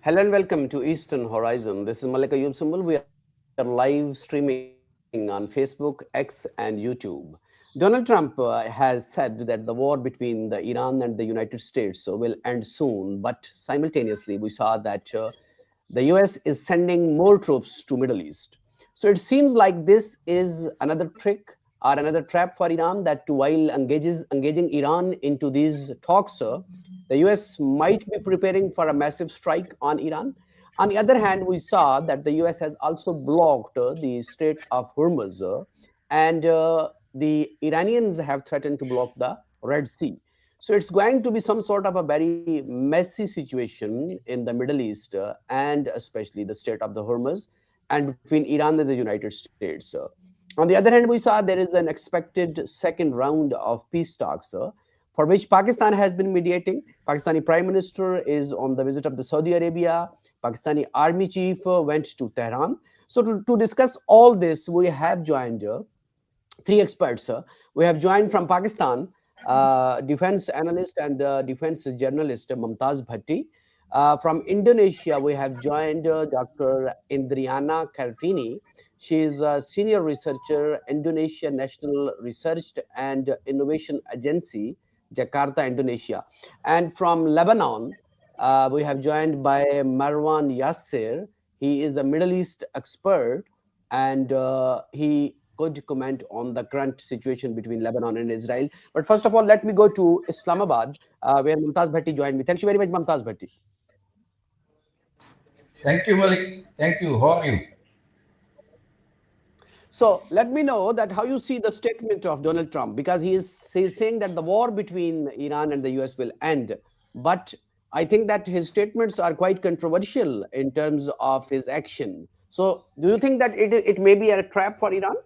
Hello and welcome to Eastern Horizon. This is Malika Symbol. We are live streaming on Facebook, X, and YouTube. Donald Trump has said that the war between the Iran and the United States will end soon, but simultaneously we saw that the US is sending more troops to Middle East. So it seems like this is another trick or another trap for Iran that while engaging Iran into these talks, the US might be preparing for a massive strike on Iran. On the other hand, we saw that the US has also blocked the Strait of Hormuz, and the Iranians have threatened to block the Red Sea. So it's going to be some sort of a very messy situation in the Middle East and especially the Strait of the Hormuz and between Iran and the United States. On the other hand, we saw there is an expected second round of peace talks for which Pakistan has been mediating. Pakistani Prime Minister is on the visit of the Saudi Arabia. Pakistani Army Chief went to Tehran. So to discuss all this, we have joined three experts. We have joined from Pakistan, defense analyst and defense journalist Mumtaz Bhatti. From Indonesia, we have joined Dr. Indriana Kartini. She is a senior researcher, Indonesia National Research and Innovation Agency, Jakarta, Indonesia. And from Lebanon, we have joined by Marwan Yassir. He is a Middle East expert and he could comment on the current situation between Lebanon and Israel. But first of all, let me go to Islamabad, where Mumtaz Bhatti joined me. Thank you very much, Mumtaz Bhatti. Thank you, Malik. Thank you. How are you? So let me know that how you see the statement of Donald Trump, because he's saying that the war between Iran and the US will end. But I think that his statements are quite controversial in terms of his action. So do you think that it may be a trap for Iran?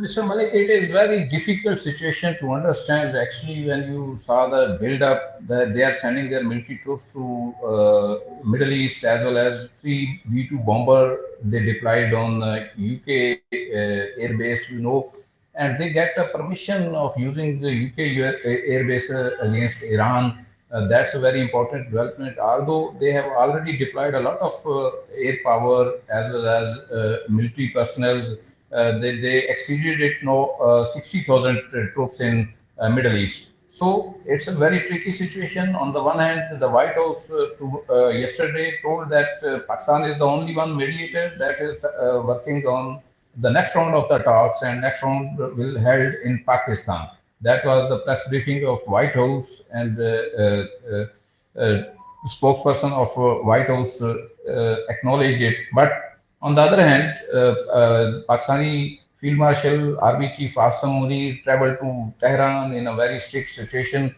Mr. Malik, it is very difficult situation to understand. Actually, when you saw the build-up, that they are sending their military troops to Middle East as well as three B-2 bomber they deployed on UK airbase, and they get the permission of using the UK airbase against Iran. That's a very important development. Although they have already deployed a lot of air power as well as military personnel, they exceeded it now 60,000 troops in Middle East. So it's a very tricky situation. On the one hand, the White House yesterday told that Pakistan is the only one mediator that is working on the next round of the talks, and next round will held in Pakistan. That was the press briefing of White House, and spokesperson of White House acknowledged it. But on the other hand, Pakistani Field Marshal Army Chief Asim Munir traveled to Tehran in a very strict situation,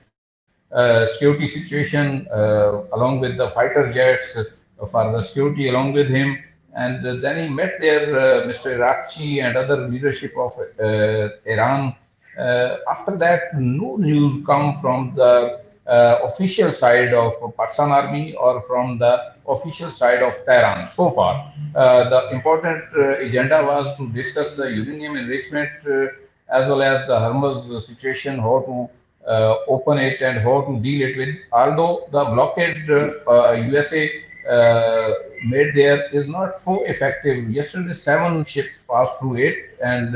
security situation, along with the fighter jets for the security along with him. And then he met there Mr. Irakchi and other leadership of Iran. After that, no news come from the official side of Pakistan Army or from the official side of Tehran so far. The important agenda was to discuss the uranium enrichment as well as the Hormuz situation, how to open it and how to deal it with. Although the blockade USA made there is not so effective. Yesterday, seven ships passed through it, and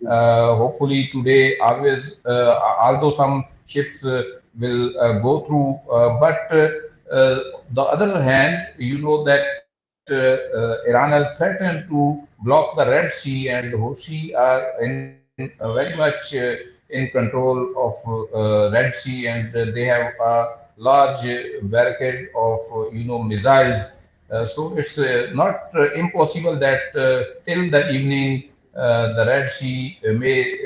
hopefully today, always, although some ships will go through, but the other hand, you know that Iran has threatened to block the Red Sea, and Houthi are in very much in control of Red Sea, and they have a large barricade of missiles. So it's not impossible that till the evening the Red Sea may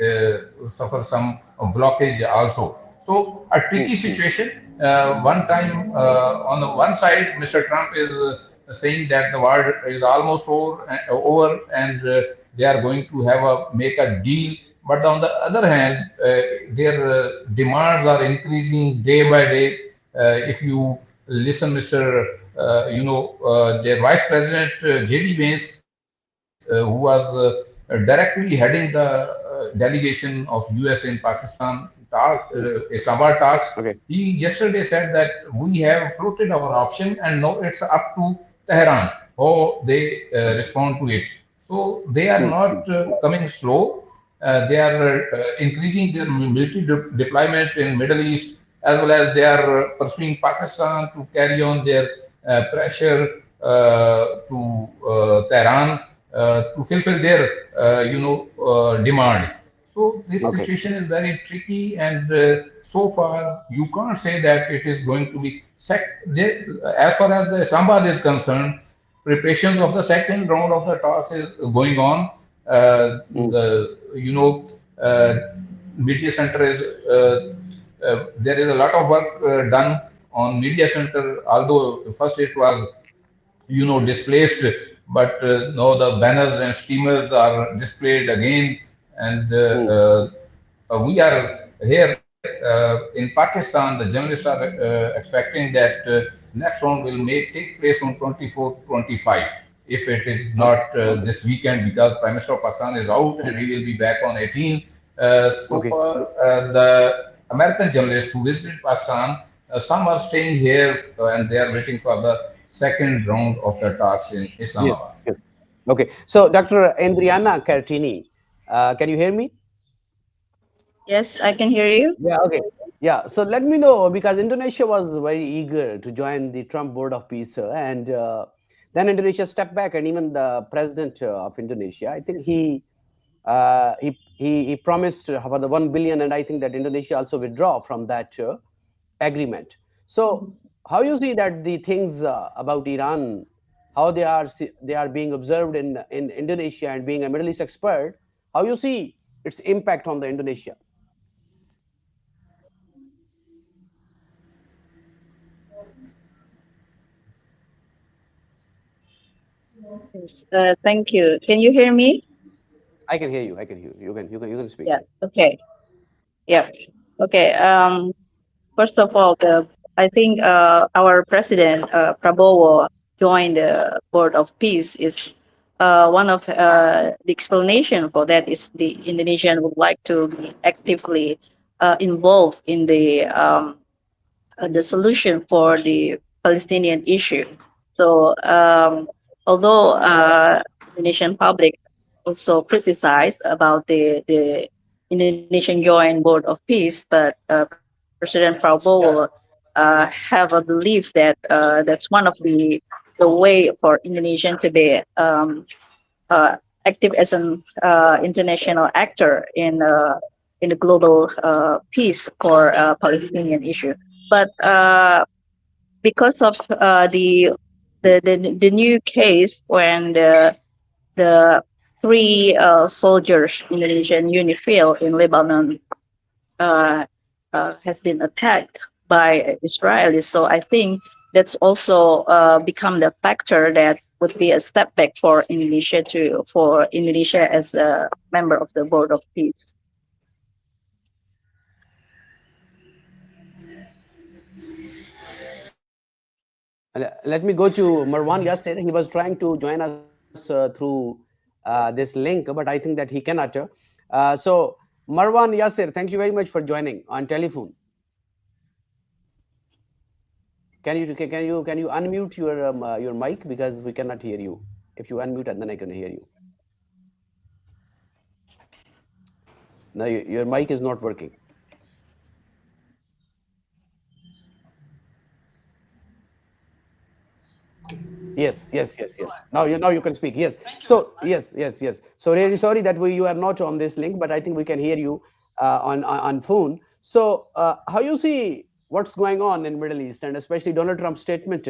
suffer some blockage also. So a tricky situation. One time, on the one side, Mr. Trump is saying that the war is almost over and they are going to have a make a deal. But on the other hand, their demands are increasing day by day. If you listen, Mr. Their Vice President J.D. Vance, who was directly heading the delegation of U.S. in Pakistan, Islamabad talks, Okay. he yesterday said that we have floated our option and now it's up to Tehran how they respond to it. So they are Hmm. not coming slow. They are increasing their military deployment in Middle East, as well as they are pursuing Pakistan to carry on their pressure to Tehran to fulfill their demand. So this Okay. situation is very tricky, and so far you can't say that it is going to be as far as the Islamabad is concerned. Preparations of the second round of the talks is going on. Hmm. The media center is there is a lot of work done on media center. Although first it was displaced, but now the banners and streamers are displayed again, and Hmm. we are here in Pakistan. The journalists are expecting that next round will take place on 24 to 25. If it is Okay. not this weekend, because Prime Minister of Pakistan is out and he will be back on 18. So Okay. far, the American journalists who visited Pakistan, some are staying here and they are waiting for the second round of the talks in Yes. Islamabad. Yes. Okay. So, Dr. Indriana Kartini, can you hear me? Yes, I can hear you. Yeah. Okay. Yeah. So let me know, because Indonesia was very eager to join the Trump Board of Peace, and then Indonesia stepped back, and even the president of Indonesia, I think he promised for the 1 billion, and I think that Indonesia also withdraw from that agreement. So how you see that the things about Iran, how they are being observed in Indonesia, and being a Middle East expert, how you see its impact on the Indonesia? Yes, thank you. Can you hear me? I can hear you. I can hear you. You can speak. Yeah. Okay. Yeah. Okay. First of all, I think our president Prabowo joined the Board of Peace is one of the explanation for that is the Indonesian would like to be actively involved in the solution for the Palestinian issue. So, although the nation public also criticized about the Indonesian joint board of peace, but President Prabowo have a belief that that's one of the way for Indonesian to be uh, active as an international actor in the global peace for Palestinian issue. But because of the new case when the three soldiers Indonesian UNIFIL in Lebanon uh, has been attacked by Israelis. So I think that's also become the factor that would be a step back for Indonesia as a member of the Board of Peace. Let me go to Marwan Yassir. He was trying to join us through this link, but I think that he cannot. So, Marwan Yassir, thank you very much for joining on telephone. Can you unmute your mic, because we cannot hear you. If you unmute, and then I can hear you. No, your mic is not working. Yes. Now you can speak. Yes. So yes. So really sorry that you are not on this link, but I think we can hear you on phone. So how you see what's going on in Middle East, and especially Donald Trump's statement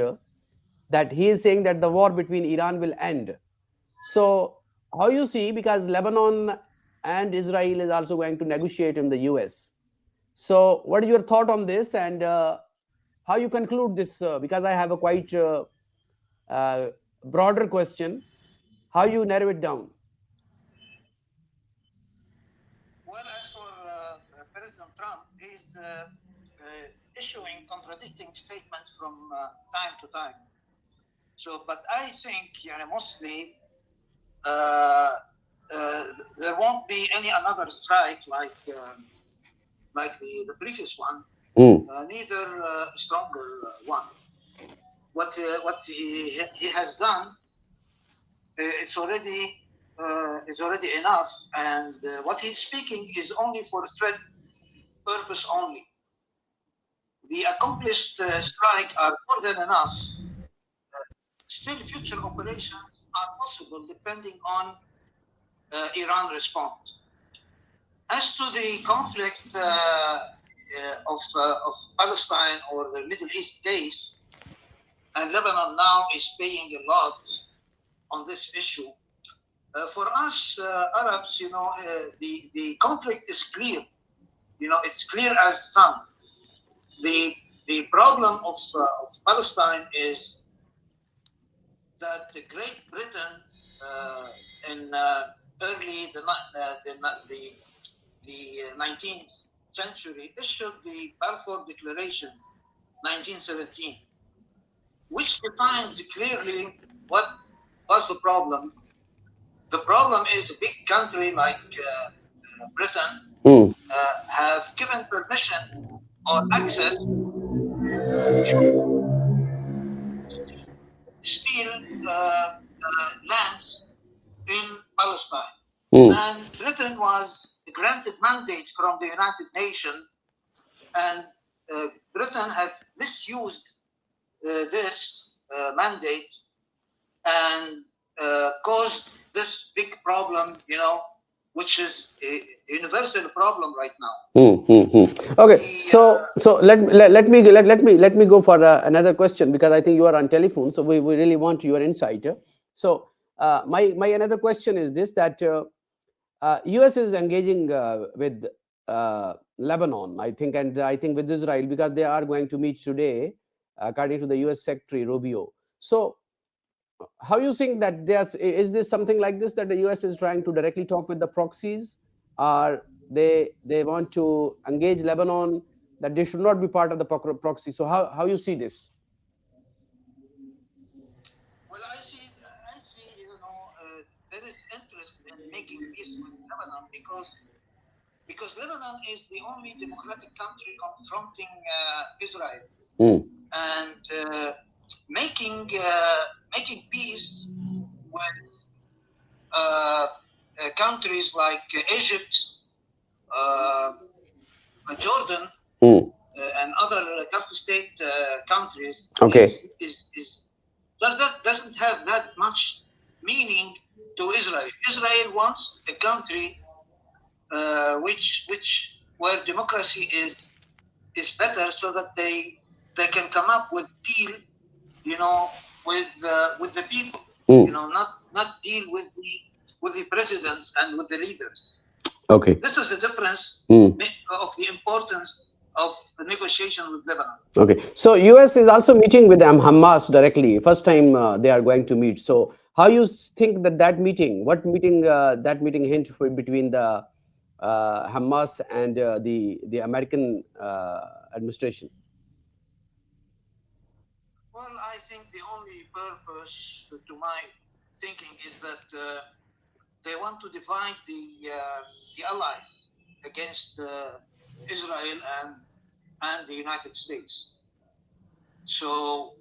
that he is saying that the war between Iran will end. So how you see, because Lebanon and Israel is also going to negotiate in the US. So what is your thought on this, and how you conclude this? Because I have a quite uh, broader question, how you narrow it down? Well, as for President Trump, he's issuing contradicting statements from time to time. So, but I think, mostly there won't be any another strike like like the previous one, neither a stronger one. What he has done, it's already enough, and what he's speaking is only for threat purpose only. The accomplished strike are more than enough. Still, future operations are possible depending on Iran response. As to the conflict of Palestine or the Middle East case, and Lebanon now is paying a lot on this issue. For us Arabs, the conflict is clear. It's clear as sun. The problem of Palestine is that the Great Britain in early the 19th century issued the Balfour Declaration, 1917, which defines clearly what was the problem. The problem is a big country like Britain have given permission or access to steal lands in Palestine. And Britain was granted mandate from the United Nations, and Britain has misused this mandate and caused this big problem, which is a universal problem right now. Okay, so let me go for another question, because I think you are on telephone, so we really want your insight. So my another question is this, that US is engaging with Lebanon, I think, and I think with Israel, because they are going to meet today, according to the US Secretary Rubio. So how you think that is this something like this, that the US is trying to directly talk with the proxies, or they want to engage Lebanon, that they should not be part of the proxy? So how you see this? Well, I see there is interest in making peace with Lebanon because Lebanon is the only democratic country confronting Israel, and making peace with countries like Egypt, Jordan, and other Gulf state countries doesn't have that much meaning to Israel. Israel wants a country where democracy is better, so that they can come up with deal, with the people, not deal with the presidents and with the leaders. Okay. This is the difference of the importance of the negotiation with Lebanon. Okay. So US is also meeting with Hamas directly. First time they are going to meet. So how you think that meeting hint between the Hamas and the American administration? Well, I think the only purpose, to my thinking, is that they want to divide the allies against Israel and the United States. So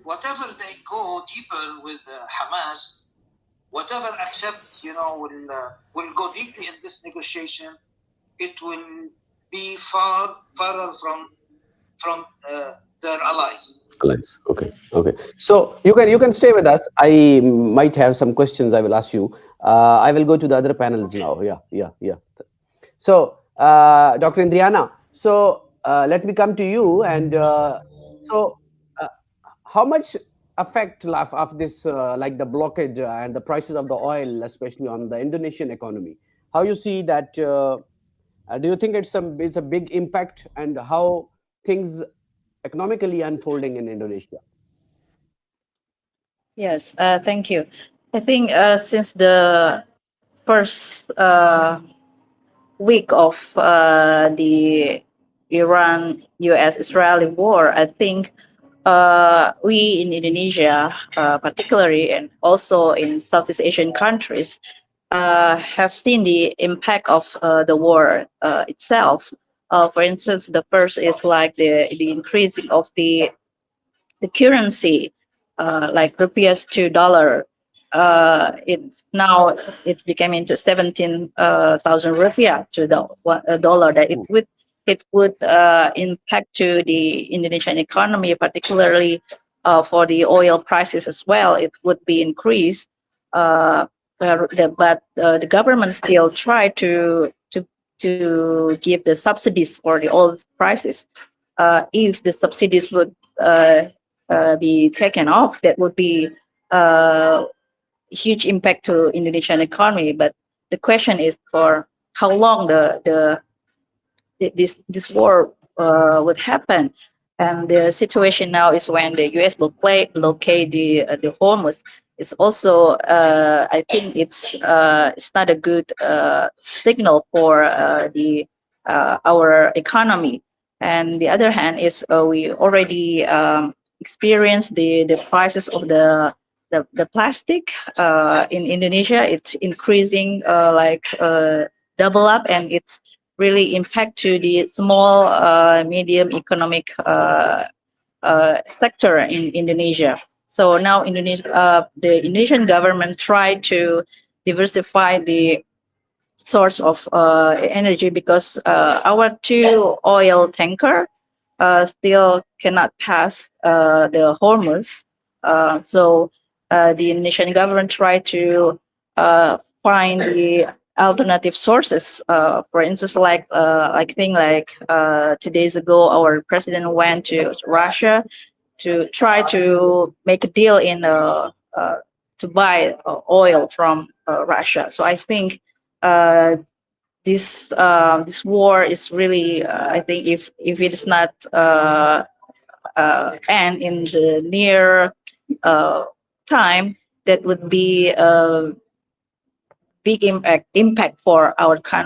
whatever they go deeper with Hamas, whatever accept, will go deeply in this negotiation. It will be farther from their allies. Okay. So you can stay with us. I might have some questions I will ask you. I will go to the other panels now. Yeah. So Dr. Indriana, so let me come to you. And how much effect of this, like the blockage and the prices of the oil, especially on the Indonesian economy? How you see that? Do you think it's a big impact, and how things economically unfolding in Indonesia? Yes, thank you. I think since the first week of the Iran-US-Israeli war, I think we in Indonesia, particularly, and also in Southeast Asian countries, have seen the impact of the war itself. For instance, the first is like the increasing of the currency, like rupiahs to dollar. It now it became into 17,000 rupiah to the a dollar. That it would impact to the Indonesian economy, particularly for the oil prices as well. It would be increased. But the government still try to give the subsidies for the oil prices. If the subsidies would be taken off, that would be uh, huge impact to Indonesian economy. But the question is for how long this war would happen. And the situation now is when the U.S. blockade the Hormuz. It's also I think it's not a good signal for the our economy. And the other hand is we already experienced the prices of the plastic in Indonesia. It's increasing double up, and it's really impact to the small medium economic sector in Indonesia. So now the Indonesian government tried to diversify the source of energy, because our two oil tanker still cannot pass the Hormuz. So the Indonesian government tried to find the alternative sources. For instance, like thing like 2 days ago, our president went to Russia to try to make a deal to buy oil from Russia. So I think uh, this war is really I think if it is not end in the near uh, time, that would be a big impact for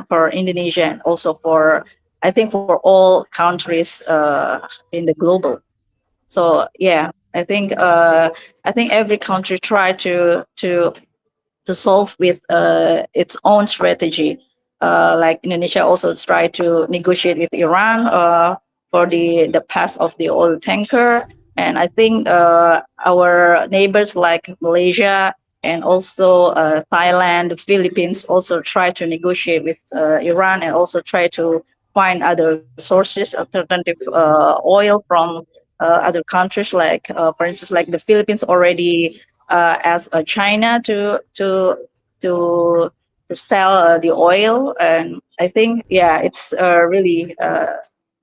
for Indonesia, and also for I think for all countries in the global. So yeah, I think every country try to solve with its own strategy. Like Indonesia also try to negotiate with Iran for the pass of the oil tanker, and I think our neighbors like Malaysia and also Thailand, the Philippines also try to negotiate with Iran, and also try to find other sources, alternative oil from other countries, like for instance, like the Philippines already asked China to to sell the oil. And I think yeah, it's really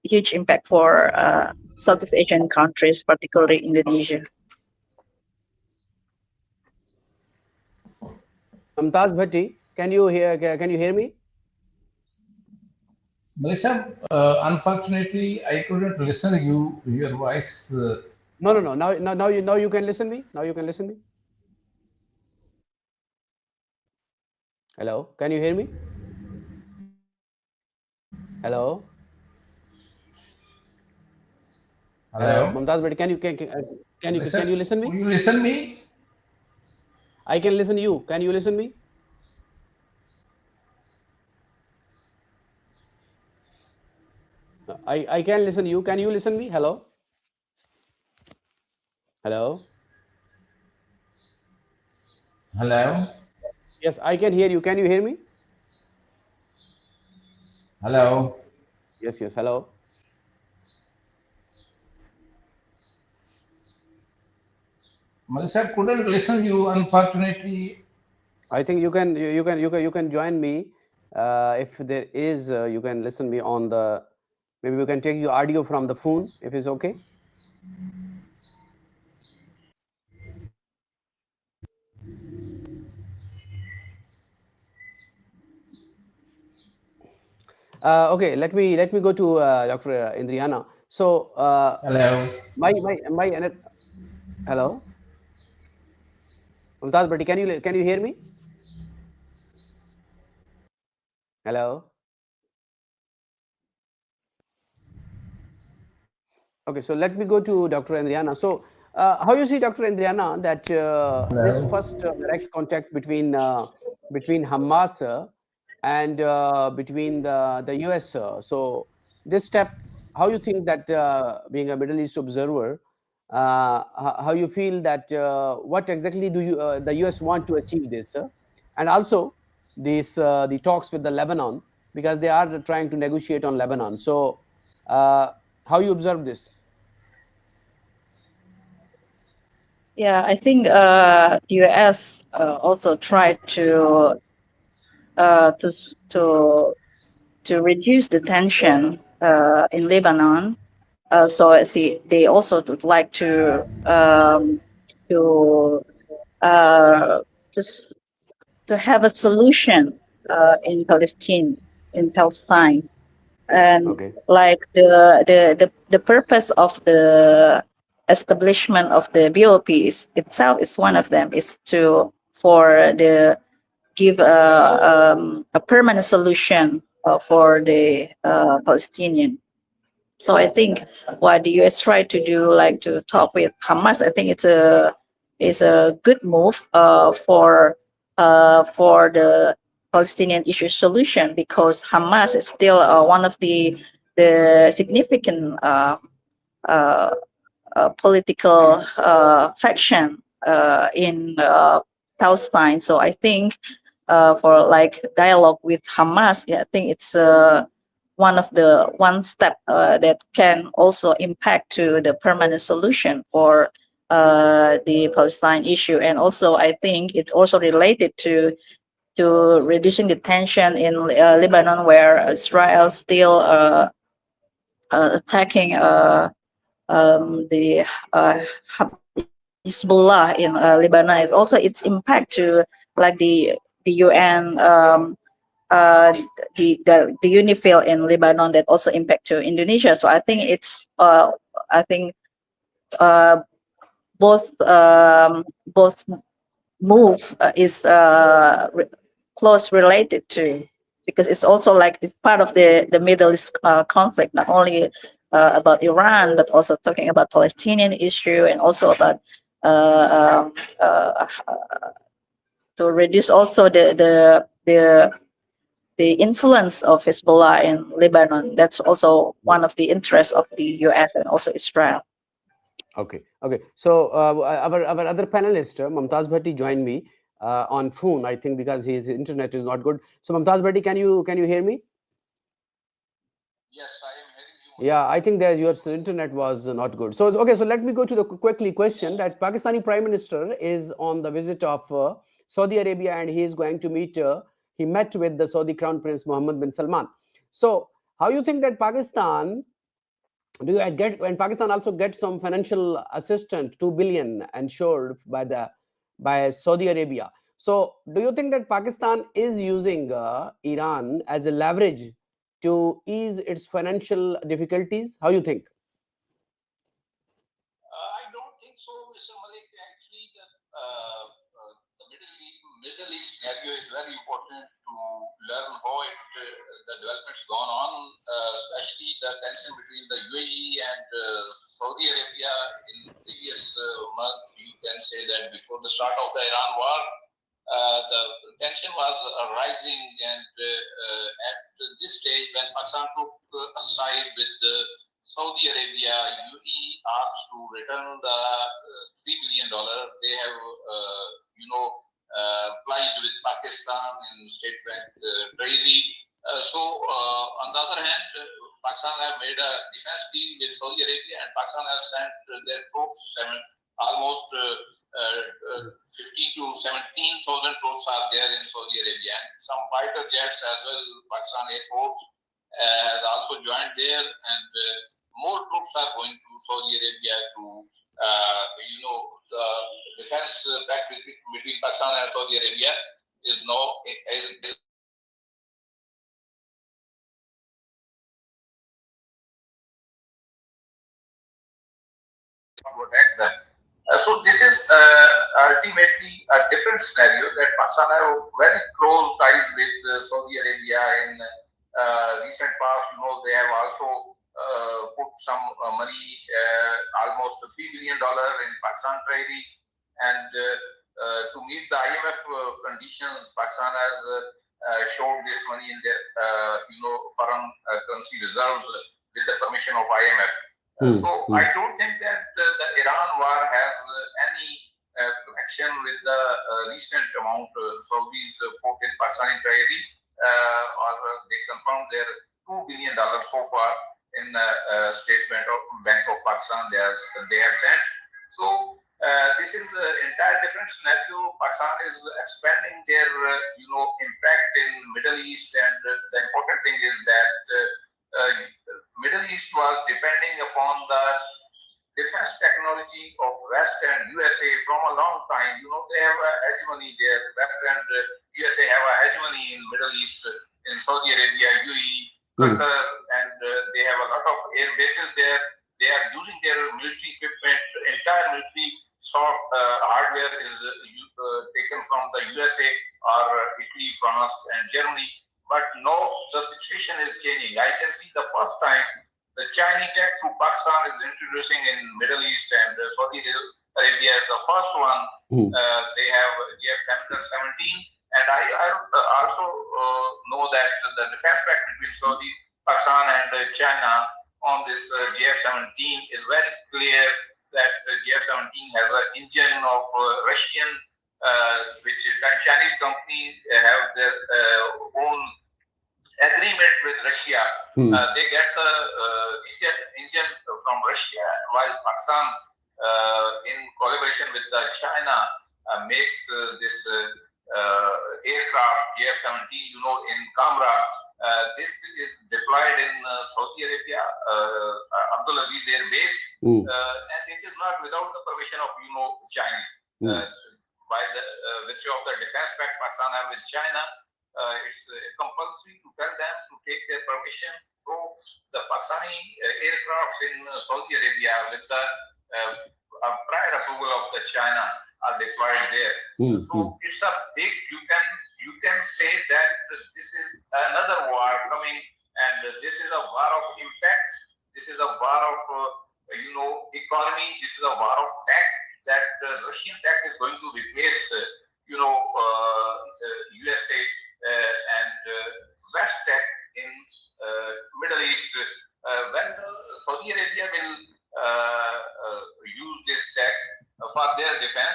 huge impact for Southeast Asian countries, particularly Indonesia. Mumtaz Bhatti, can you hear me? Melissa, unfortunately, I couldn't listen you your voice. No, no, no. Now you can listen me. Now you can listen me. Hello, can you hear me? Hello, hello, Hello, Mumtaz Bhatti, can you Melissa, listen could me? you listen me? I can listen you. Can you listen me? I can listen you. Can you listen me? Hello, hello. Hello, Yes, I can hear you. Can you hear me? hello, Yes, yes. Hello. Melissa, couldn't listen you. Unfortunately, I think you can join me. If there is, you can listen me on the. Maybe we can take your audio from the phone if it's okay. Okay, let me go to Dr. Indriana. So hello, hello, Mumtaz Bhatti, can you hear me? Hello. Okay, so let me go to Dr. Indriana. So how you see, Dr. Indriana, that this hello. first direct contact between between Hamas and between the US. So this step, how you think that being a Middle East observer, how you feel that what exactly do you the US want to achieve this, and also this the talks with the Lebanon, because they are trying to negotiate on Lebanon. So how you observe this? Yeah, I think U.S. Also tried uh, to to to reduce the tension in Lebanon. So I see they also would like to uh, to to have a solution in Palestine, and Okay. like the purpose of the establishment of the BOPs itself is one of them is to for the give a permanent solution for the Palestinian. So I think what the US tried to do, like to talk with Hamas, I think it's a good move for the Palestinian issue solution, because Hamas is still one of the significant uh, political faction in Palestine. So I think for like dialogue with Hamas, yeah, I think it's one step that can also impact to the permanent solution for the Palestine issue. And also, I think it's also related to reducing the tension in Lebanon, where Israel still attacking the Hezbollah in Lebanon. And also, its impact to like the UN. Uh, the UNIFIL in Lebanon that also impact to Indonesia. So I think I think uh, both move is close related to, because it's also like part of the Middle East conflict, not only about Iran, but also talking about Palestinian issue, and also about uh, um, uh, to reduce also the influence of Hezbollah in Lebanon. That's also one of the interests of the US and also Israel. Okay, okay. So our other panelist, Mumtaz Bhatti, joined me on phone. I think because his internet is not good. So Mumtaz Bhatti, can you hear me? Yes, I am hearing you. Yeah, I think that your internet was not good. So okay, so let me go to the quickly question that Pakistani Prime Minister is on the visit of Saudi Arabia, and he is going to meet. He met with the Saudi Crown Prince Mohammed bin Salman. So how you think that Pakistan? Do you get when Pakistan also gets some financial assistance, 2 billion ensured by Saudi Arabia? So do you think that Pakistan is using Iran as a leverage to ease its financial difficulties? How you think? I don't think so, Mr. Malik. Actually, the Middle East scenario is very important to learn how the developments gone on, especially the tension between the UAE and Saudi Arabia in previous month. You can say that before the start of the Iran war, the tension was rising, and at this stage, when Pakistan took a side with Saudi Arabia, UAE asked to return the $3 billion. They have, applied with Pakistan in state bank treasury. On the other hand, Pakistan have made a defense deal with Saudi Arabia, and Pakistan has sent their troops, almost 15 to 17,000 troops are there in Saudi Arabia. Some fighter jets as well. Pakistan Air Force has also joined there, and more troops are going to Saudi Arabia to, the defense pact between Pakistan and Saudi Arabia is now is protect them. So this is ultimately a different scenario that Pakistan have very close ties with Saudi Arabia in recent past. They have also put some money, almost $3 billion in Pakistan treasury, and to meet the IMF conditions, Pakistan has showed this money in their, foreign currency reserves with the permission of IMF. So I don't think that the Iran war has any connection with the recent amount Saudis put in Pakistani treasury, or they confirmed their $2 billion so far in State Bank of Pakistan they have sent. So this is an entire different scenario. Pakistan is expanding their impact in Middle East, and the important thing is that Middle East was depending upon the defense technology of West and USA from a long time. They have a hegemony there. West and USA have a hegemony in Middle East, in Saudi Arabia, UAE, Qatar, and they have a lot of air bases there. They are using their military equipment. Entire military soft hardware is taken from the USA or Italy, France, and Germany. But now the situation is changing. I can see the first time the Chinese tech through Pakistan is introducing in Middle East, and Saudi Arabia is the first one. They have GF-17, and I also know that the defense pact between Saudi, Pakistan, and China on this GF-17 is very clear that the GF-17 has an engine of Russian, which the Chinese company have their own agreement with Russia. They get the engine from Russia, while Pakistan, in collaboration with China, makes this aircraft GF-17. In Camera, this is deployed in Saudi Arabia, Abdulaziz Air Base, and it is not without the permission of Chinese. By the virtue of the defense pact Pakistan have with China, it's compulsory to tell them to take their permission. So the Pakistani aircraft in Saudi Arabia, with the prior approval of the China, are deployed there. So it's a big. You can say that this is another war coming, and this is a war of impact. This is a war of economy. This is a war of tech. That Russian tech is going to replace USA and West tech in Middle East. When Saudi Arabia will use this tech for their defense,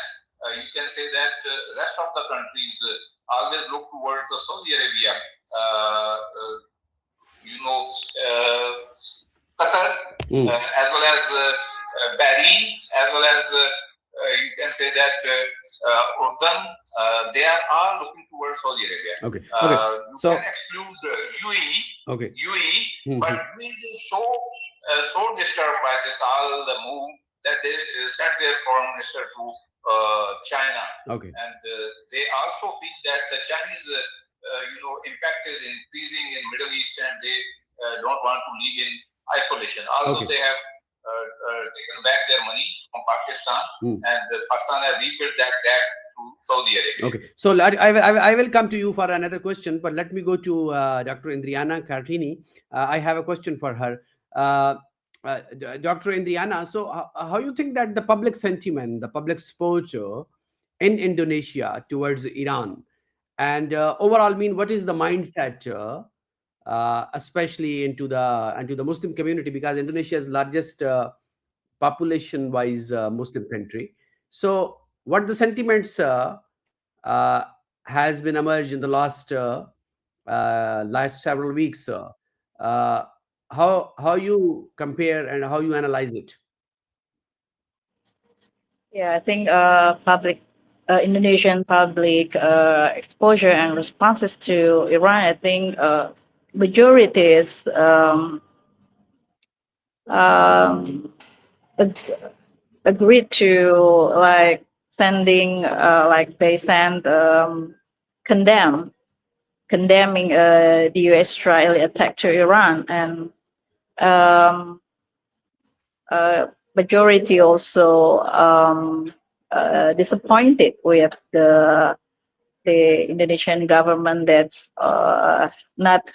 you can say that the rest of the countries always look towards the Saudi Arabia. Qatar, as well as BRIN, as well as you can say that Urdun, they are all looking towards Saudi Arabia. Okay. You So can exclude UAE. okay. UAE, but UAE is so disturbed by this all the move that they sent their foreign minister to China. Okay. And they also feel that the Chinese impact is increasing in Middle East, and they don't want to live in isolation. Although they have taken back their money from Pakistan, and Pakistan has rebuilt that debt to Saudi Arabia. Okay, so I will come to you for another question, but let me go to Dr. Indriana Kartini. I have a question for her. Dr. Indriana, so how you think that the public sentiment, the public exposure in Indonesia towards Iran, and overall, what is the mindset, especially into the Muslim community, because Indonesia is largest population-wise Muslim country. So, what the sentiments has been emerged in the last several weeks? How you compare and how you analyze it? Yeah, I think Indonesian public exposure and responses to Iran, I think majority is agreed to like sending they send condemning the U.S.-Israeli attack to Iran, and majority also disappointed with the Indonesian government that's not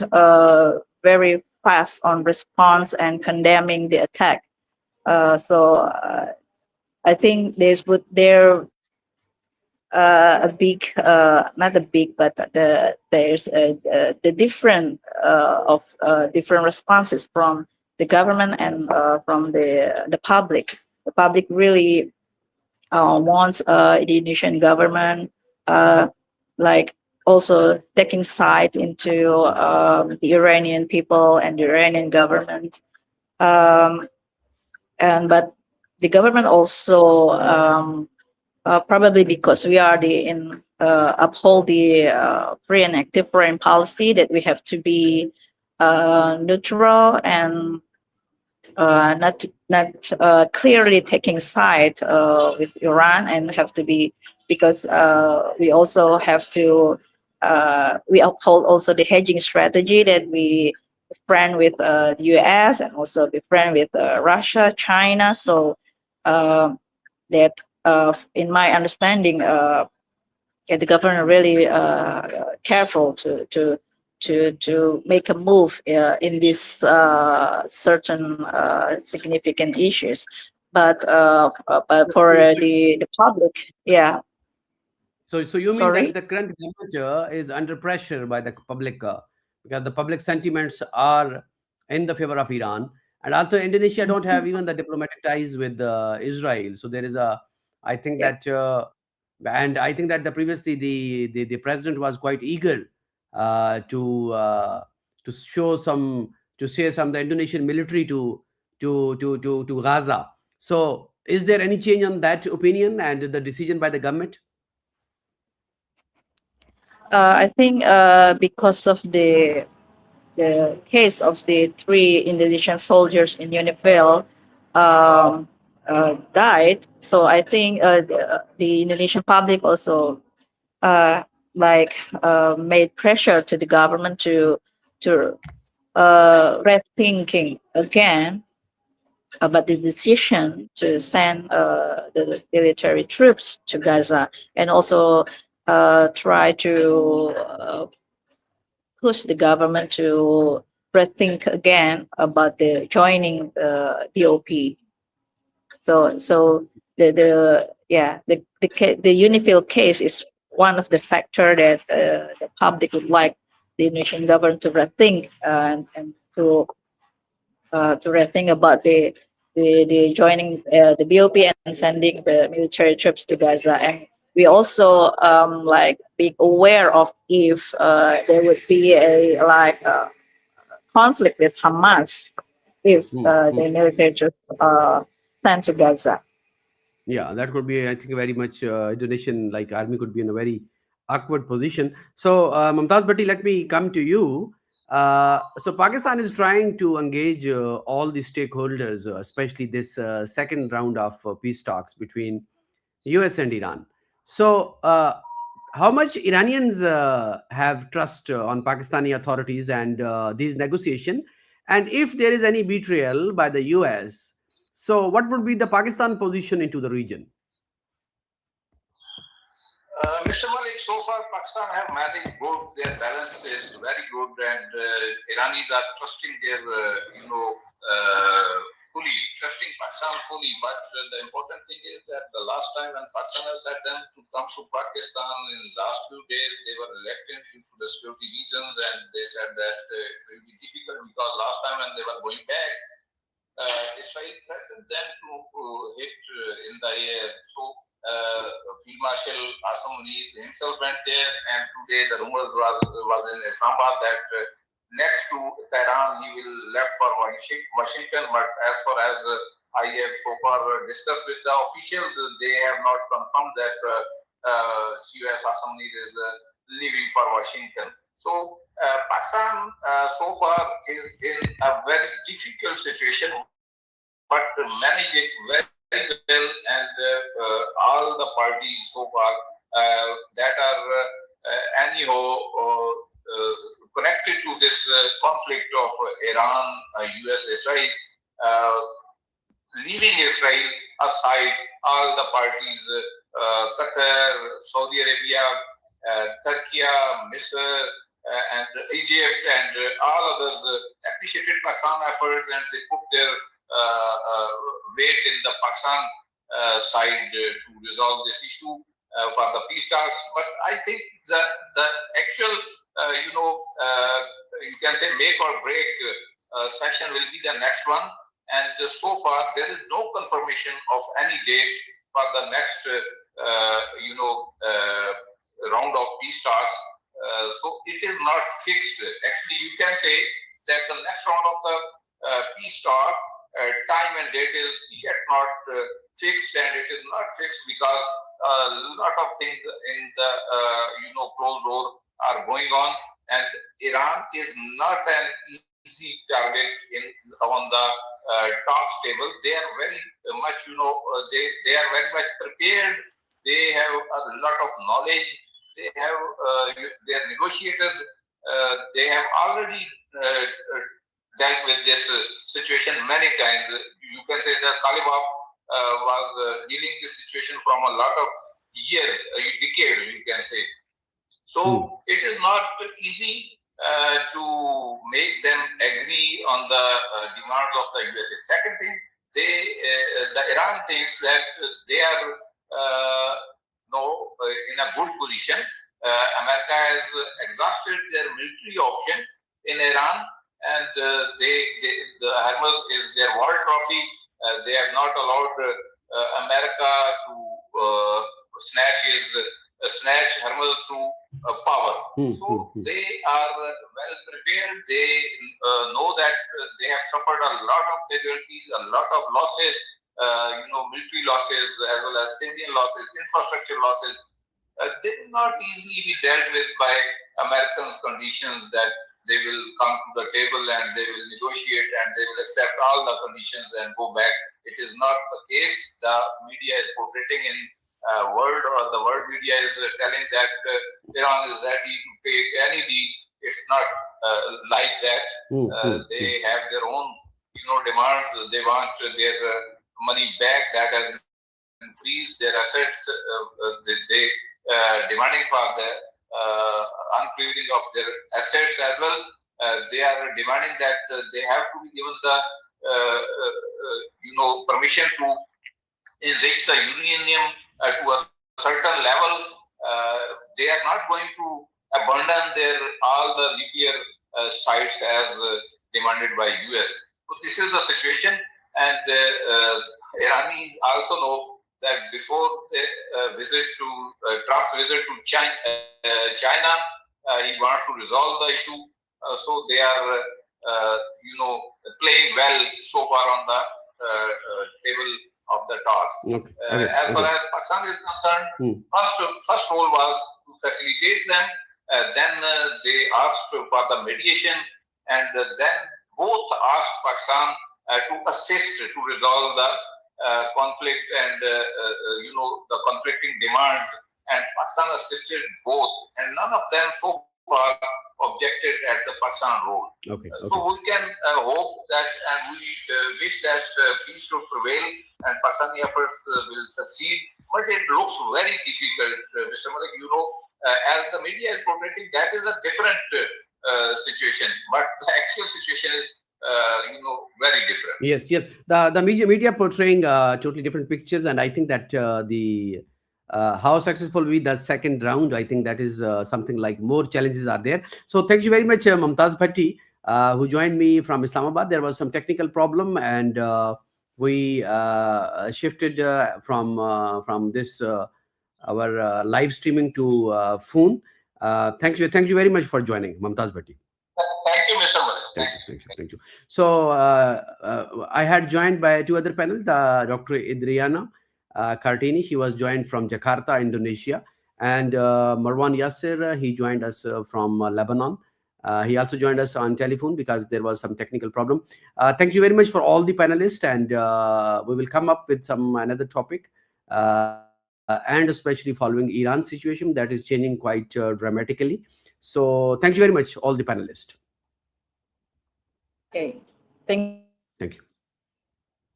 very fast on response and condemning the attack. So I think a big, not a big, but there's the different different responses from the government and from the public. The public really wants the Indonesian government like also taking side into the Iranian people and the Iranian government. Um, and but the government also probably because we are the in uphold the free and active foreign policy that we have to be neutral and not clearly taking side with Iran and have to be because we also have to we uphold also the hedging strategy that we friend with the US and also be friend with Russia, China. So that in my understanding, the government really careful to make a move in these certain significant issues. But for the public, yeah. So you mean that Sorry. the current government is under pressure by the public because the public sentiments are in the favor of Iran, and also Indonesia don't have even the diplomatic ties with Israel. So there is a, I think Yep. that, and I think that the previously the president was quite eager to show some to say some the Indonesian military to Gaza. So is there any change on that opinion and the decision by the government? I think because of the case of the three Indonesian soldiers in UNIFIL died. So I think the Indonesian public also uh, made pressure to the government to rethinking again about the decision to send the military troops to Gaza and also try to push the government to rethink again about the joining the BOP. So the UNIFIL case is one of the factor that the public would like the Indonesian government to rethink and to rethink about the joining the BOP and sending the military troops to Gaza. And we also be aware of if there would be a conflict with Hamas if the military troops sent to Gaza. Yeah, that could be, I think, very much Indonesian like army could be in a very awkward position. So, Mumtaz Bhatti, let me come to you. So, Pakistan is trying to engage all the stakeholders, especially this second round of peace talks between US and Iran. So, how much Iranians have trust on Pakistani authorities and these negotiation? And if there is any betrayal by the US, so what would be the Pakistan position into the region? Mr. Malik, so far Pakistan have managed good. Their balance is very good, and Iranis are trusting their, fully trusting Pakistan fully. But the important thing is that the last time when Pakistan has said them to come to Pakistan in the last few days, they were reluctant due to the security reasons, and they said that it will be difficult because last time when they were going back, Israel threatened them to hit in the air. So Field Marshal Qasem Munir himself went there, and today the rumors was in Islamabad that next to Tehran he will left for Washington. But as far as I have so far discussed with the officials, they have not confirmed that US Qasem Munir is leaving for Washington. So Pakistan so far is in a very difficult situation, but manage it very well, and all the parties so far that are anyhow connected to this conflict of Iran, US, Israel, leaving Israel aside, all the parties, Qatar, Saudi Arabia, Turkey, Misr, and Egypt, and all others appreciated Pakistan efforts, and they put their weight in the Pakistan side to resolve this issue. for the peace talks. But I think the actual, you can say make or break session will be the next one. And so far, there is no confirmation of any date for the next, round of peace talks. So it is not fixed. Actually, you can say that the next round of the peace talk time and date is yet not fixed, and it is not fixed because a lot of things in the closed door are going on, and Iran is not an easy target on the talks table. They are very much, they are very much prepared. They have a lot of knowledge. They have their negotiators. They have already dealt with this situation many times. You can say that Kalibov was dealing this situation from a lot of years, decades, you can say. So it is not easy to make them agree on the demands of the USA. Second thing, the Iran thinks that they are in a good position. America has exhausted their military option in Iran, and the Hormuz is their war trophy. They have not allowed America to snatch Hormuz to power. So they are well prepared. They know that they have suffered a lot of casualties, a lot of losses, military losses as well as civilian losses, infrastructure losses. They will not easily be dealt with by Americans' conditions that they will come to the table and they will negotiate and they will accept all the conditions and go back. It is not the case. The media is portraying in the world media is telling that Iran is ready to take any deal. It's not like that. They have their own, demands. They want their money back that has been freezed. Their assets, they demanding for the unfreezing of their assets as well. They are demanding that they have to be given the permission to enrich the uranium to a certain level. They are not going to abandon all the nuclear sites as demanded by US. So this is the situation, and Iranis also know that before Trump's visit to China, he wants to resolve the issue. So they are, playing well so far on the table of the talks. As far as Pakistan is concerned, first role was to facilitate them. Then they asked for the mediation, and then both asked Pakistan to assist to resolve the conflict and the conflicting demands, and Pakistan assisted both, and none of them so far objected at the Pakistan role. So we can hope that, and we wish that peace will prevail and Pakistani efforts will succeed. But it looks very difficult, Mr. Malik. As the media is portraying, that is a different situation, but the actual situation is very different. Yes. The media portraying totally different pictures, and I think that the how successful will be the second round, I think that is something like more challenges are there. So thank you very much, Mumtaz Bhatti, who joined me from Islamabad. There was some technical problem, and we shifted from this our live streaming to phone. Thank you very much for joining, Mumtaz Bhatti. Thank you, Mr. Malik. Thank you. So I had joined by two other panels, Dr. Indriana, Kartini. She was joined from Jakarta, Indonesia, and Marwan Yassir. He joined us from Lebanon. He also joined us on telephone because there was some technical problem. Thank you very much for all the panelists, and we will come up with another topic, and especially following Iran situation that is changing quite dramatically. So thank you very much, all the panelists. Okay, thank you.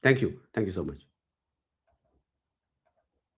Thank you so much.